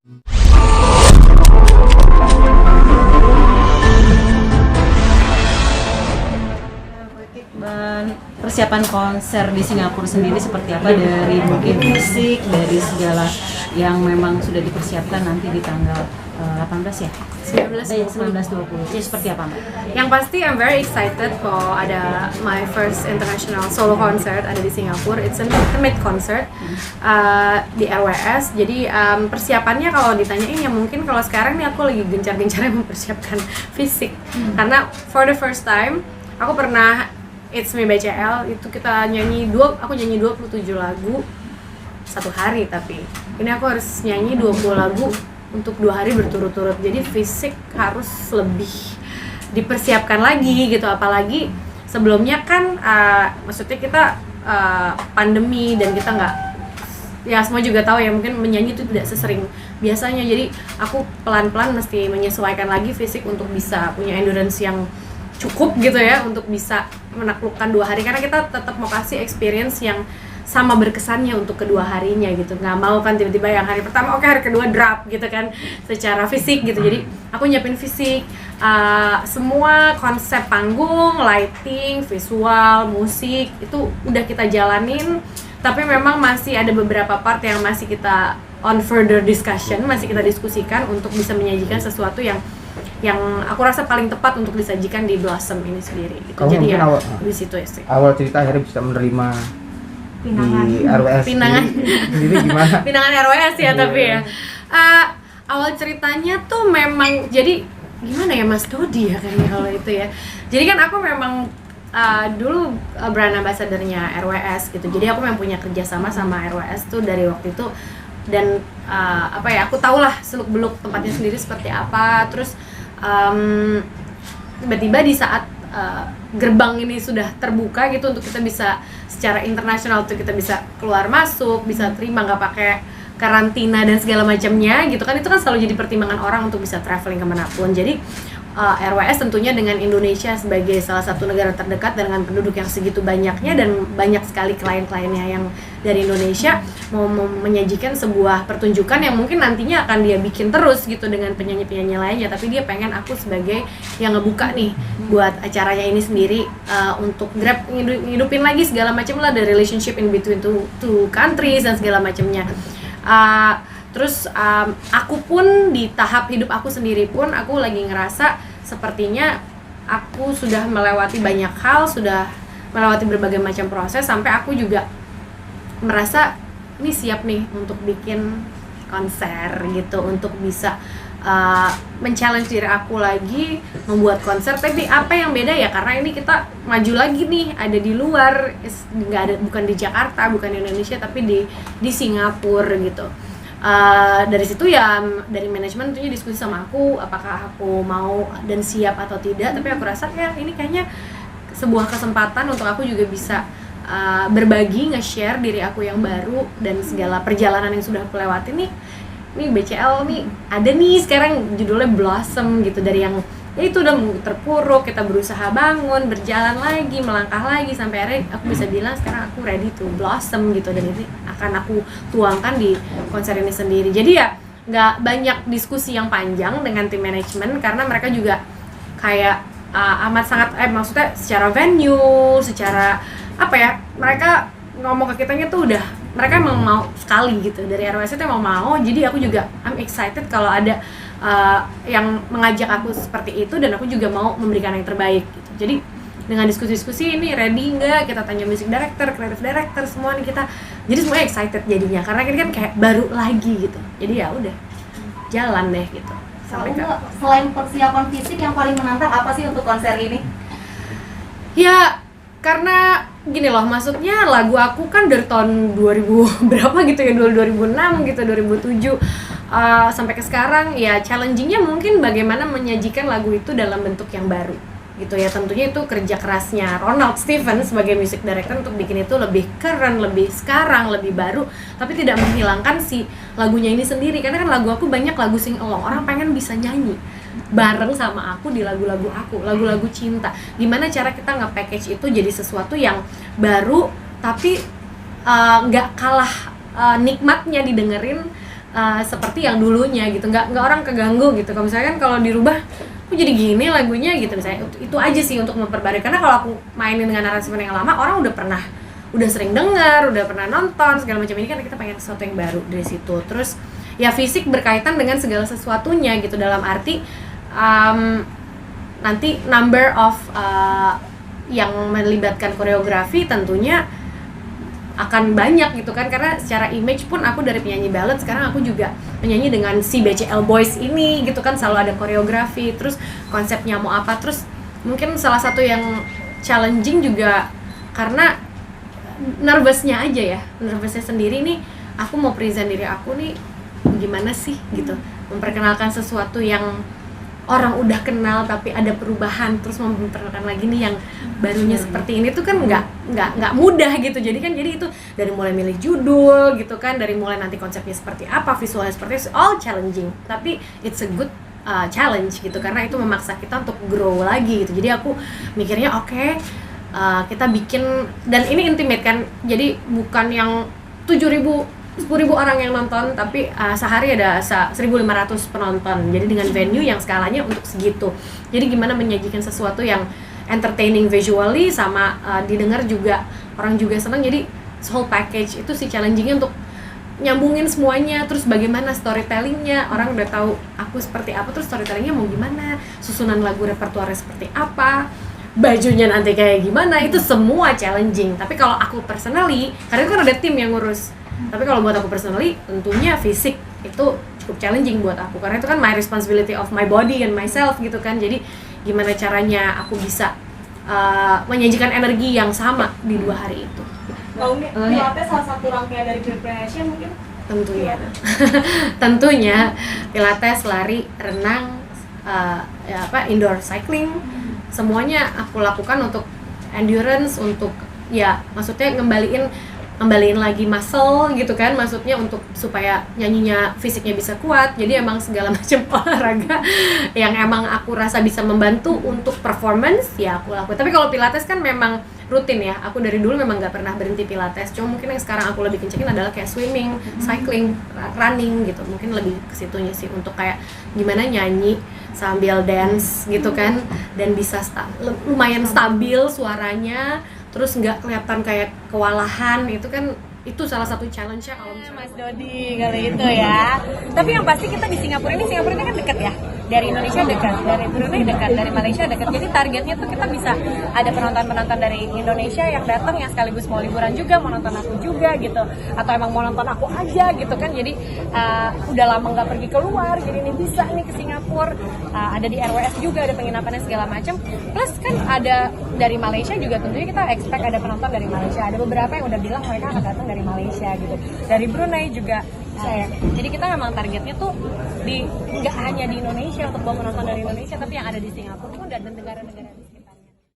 Persiapan konser di Singapura sendiri seperti apa, dari mungkin fisik, dari segala yang memang sudah dipersiapkan nanti di tanggal 18 ya? 19-20. Ya, seperti apa, Mbak? Yang pasti I'm very excited kalau ada my first international solo concert ada di Singapura. It's an intimate concert di RWS. Jadi persiapannya kalau ditanyain ya mungkin kalau sekarang nih aku lagi gencar-gencarnya mempersiapkan fisik. Karena for the first time aku pernah It's Me BCL itu kita aku nyanyi 27 lagu satu hari, tapi ini aku harus nyanyi 20 lagu untuk 2 hari berturut-turut. Jadi fisik harus lebih dipersiapkan lagi gitu, apalagi sebelumnya kan maksudnya kita pandemi dan kita nggak, ya semua juga tahu ya, mungkin menyanyi itu tidak sesering biasanya. Jadi aku pelan-pelan mesti menyesuaikan lagi fisik untuk bisa punya endurance yang cukup gitu ya, untuk bisa menaklukkan 2 hari, karena kita tetap mau kasih experience yang sama berkesannya untuk kedua harinya gitu. Nggak mau kan tiba-tiba yang hari pertama oke, hari kedua drop gitu kan secara fisik gitu. Jadi aku nyiapin fisik, semua konsep panggung, lighting, visual, musik itu udah kita jalanin, tapi memang masih ada beberapa part yang masih kita on further discussion, masih kita diskusikan untuk bisa menyajikan sesuatu yang aku rasa paling tepat untuk disajikan di Blossom ini sendiri gitu. Jadi ya di situ ya sih. Awal cerita akhirnya bisa menerima pinangan di RWS. Jadi gimana? Pinangan RWS ya, tapi ya. Awal ceritanya tuh memang jadi gimana ya, Mas Dodi ya kayaknya kalau itu ya. Jadi kan aku memang dulu brand ambassador-nya RWS gitu. Jadi aku memang punya kerjasama sama RWS tuh dari waktu itu, dan aku tahulah seluk-beluk tempatnya sendiri seperti apa. Terus tiba-tiba di saat gerbang ini sudah terbuka gitu untuk kita bisa secara internasional tuh kita bisa keluar masuk, bisa terima nggak pakai karantina dan segala macamnya gitu kan, itu kan selalu jadi pertimbangan orang untuk bisa traveling kemanapun. Jadi RWS tentunya dengan Indonesia sebagai salah satu negara terdekat dengan penduduk yang segitu banyaknya dan banyak sekali klien-kliennya yang dari Indonesia, mau menyajikan sebuah pertunjukan yang mungkin nantinya akan dia bikin terus gitu dengan penyanyi-penyanyi lainnya, tapi dia pengen aku sebagai yang ngebuka nih buat acaranya ini sendiri, untuk grab ngidupin lagi segala macam lah, the relationship in between two countries dan segala macamnya. Terus aku pun di tahap hidup aku sendiri pun aku lagi ngerasa sepertinya aku sudah melewati banyak hal, sudah melewati berbagai macam proses, sampai aku juga merasa ini siap nih untuk bikin konser gitu, untuk bisa men-challenge diri aku lagi membuat konser. Tapi apa yang beda ya, karena ini kita maju lagi nih, ada di luar, bukan di Jakarta, bukan di Indonesia, tapi di Singapura gitu. Dari situ ya dari manajemen tentunya diskusi sama aku apakah aku mau dan siap atau tidak, tapi aku rasa ya ini kayaknya sebuah kesempatan untuk aku juga bisa berbagi, nge-share diri aku yang baru dan segala perjalanan yang sudah aku lewati nih BCL nih ada nih sekarang judulnya Blossom gitu, dari yang ya itu udah terpuruk, kita berusaha bangun, berjalan lagi, melangkah lagi, sampai akhirnya aku bisa bilang sekarang aku ready to blossom gitu, dan ini akan aku tuangkan di konser ini sendiri. Jadi ya nggak banyak diskusi yang panjang dengan tim manajemen, karena mereka juga kayak amat sangat maksudnya secara venue, secara apa ya, mereka ngomong ke kitanya tuh udah mereka emang mau sekali gitu, dari RWS itu emang mau. Jadi aku juga I'm excited kalau ada yang mengajak aku seperti itu, dan aku juga mau memberikan yang terbaik gitu. Jadi dengan diskusi-diskusi ini ready nggak, kita tanya music director, creative director, semua nih kita, jadi semuanya excited jadinya, karena ini kan kayak baru lagi gitu. Jadi ya udah jalan deh gitu. Selain persiapan fisik, yang paling menantang apa sih untuk konser ini? Ya karena gini loh, maksudnya lagu aku kan dari tahun 2000 berapa gitu ya, 2006 gitu, 2007 sampai ke sekarang. Ya challengingnya mungkin bagaimana menyajikan lagu itu dalam bentuk yang baru gitu ya. Tentunya itu kerja kerasnya Ronald Steven sebagai music director untuk bikin itu lebih keren, lebih sekarang, lebih baru, tapi tidak menghilangkan si lagunya ini sendiri. Karena kan lagu aku banyak lagu sing along, orang pengen bisa nyanyi bareng sama aku di lagu-lagu aku, lagu-lagu cinta. Gimana cara kita nge-package itu jadi sesuatu yang baru tapi nggak kalah nikmatnya didengerin seperti yang dulunya gitu, nggak orang keganggu gitu. Kalau misalkan kalau dirubah kok jadi gini lagunya gitu misalnya, itu aja sih untuk memperbarui. Karena kalau aku mainin dengan aransemen yang lama, orang udah sering dengar, udah pernah nonton segala macam. Ini kan kita pengen sesuatu yang baru dari situ. Terus ya fisik berkaitan dengan segala sesuatunya gitu, dalam arti nanti number of yang melibatkan koreografi tentunya akan banyak gitu kan, karena secara image pun aku dari penyanyi ballad sekarang aku juga menyanyi dengan si BCL Boys ini gitu kan, selalu ada koreografi, terus konsepnya mau apa. Terus mungkin salah satu yang challenging juga karena nervousnya aja ya, nervousnya sendiri nih, aku mau present diri aku nih gimana sih gitu, memperkenalkan sesuatu yang orang udah kenal tapi ada perubahan, terus memperkenalkan lagi nih yang barunya seperti ini tuh kan nggak mudah gitu. Jadi itu dari mulai milih judul gitu kan, dari mulai nanti konsepnya seperti apa, visualnya seperti itu, all challenging, tapi it's a good challenge gitu, karena itu memaksa kita untuk grow lagi gitu. Jadi aku mikirnya oke, kita bikin, dan ini intimate kan, jadi bukan yang 10.000 orang yang nonton, tapi sehari ada 1.500 penonton. Jadi dengan venue yang skalanya untuk segitu. Jadi gimana menyajikan sesuatu yang entertaining visually sama didengar juga orang juga senang. Jadi whole package itu sih challengingnya, untuk nyambungin semuanya. Terus bagaimana storytellingnya, orang udah tahu aku seperti apa, terus storytellingnya mau gimana, susunan lagu repertuarnya seperti apa, bajunya nanti kayak gimana, itu semua challenging. Tapi kalau aku personally, karena kan ada tim yang ngurus, tapi kalau buat aku personally, tentunya fisik itu cukup challenging buat aku, karena itu kan my responsibility of my body and myself gitu kan. Jadi gimana caranya aku bisa menyajikan energi yang sama di 2 hari itu. Pilates salah satu rangkaian dari preparation mungkin? Tentunya Pilates, lari, renang, indoor cycling, semuanya aku lakukan untuk endurance, untuk ya maksudnya ngembaliin lagi muscle gitu kan, maksudnya untuk supaya nyanyinya fisiknya bisa kuat. Jadi emang segala macam olahraga yang emang aku rasa bisa membantu untuk performance ya aku lakukan. Tapi kalau Pilates kan memang rutin ya, aku dari dulu memang nggak pernah berhenti Pilates. Cuma mungkin yang sekarang aku lebih kencekin adalah kayak swimming, cycling, running gitu, mungkin lebih ke situnya sih, untuk kayak gimana nyanyi sambil dance gitu kan, dan bisa lumayan stabil suaranya, terus nggak kelihatan kayak kewalahan. Itu kan itu salah satu challenge-nya kalau misalnya Mas Dodi kali itu ya. Tapi yang pasti kita di Singapura ini kan dekat ya. Dari Indonesia dekat, dari Brunei dekat, dari Malaysia dekat. Jadi targetnya tuh kita bisa ada penonton-penonton dari Indonesia yang datang, yang sekaligus mau liburan juga, mau nonton aku juga gitu. Atau emang mau nonton aku aja gitu kan. Jadi udah lama nggak pergi keluar, jadi ini bisa nih ke Singapura. Ada di RWS juga, ada penginapannya segala macam. Plus kan ada dari Malaysia juga, tentunya kita expect ada penonton dari Malaysia. Ada beberapa yang udah bilang mereka akan datang dari Malaysia gitu. Dari Brunei juga saya. Jadi kita memang targetnya tuh nggak hanya di Indonesia untuk bawa penonton dari Indonesia, tapi yang ada di Singapura pun dan negara-negara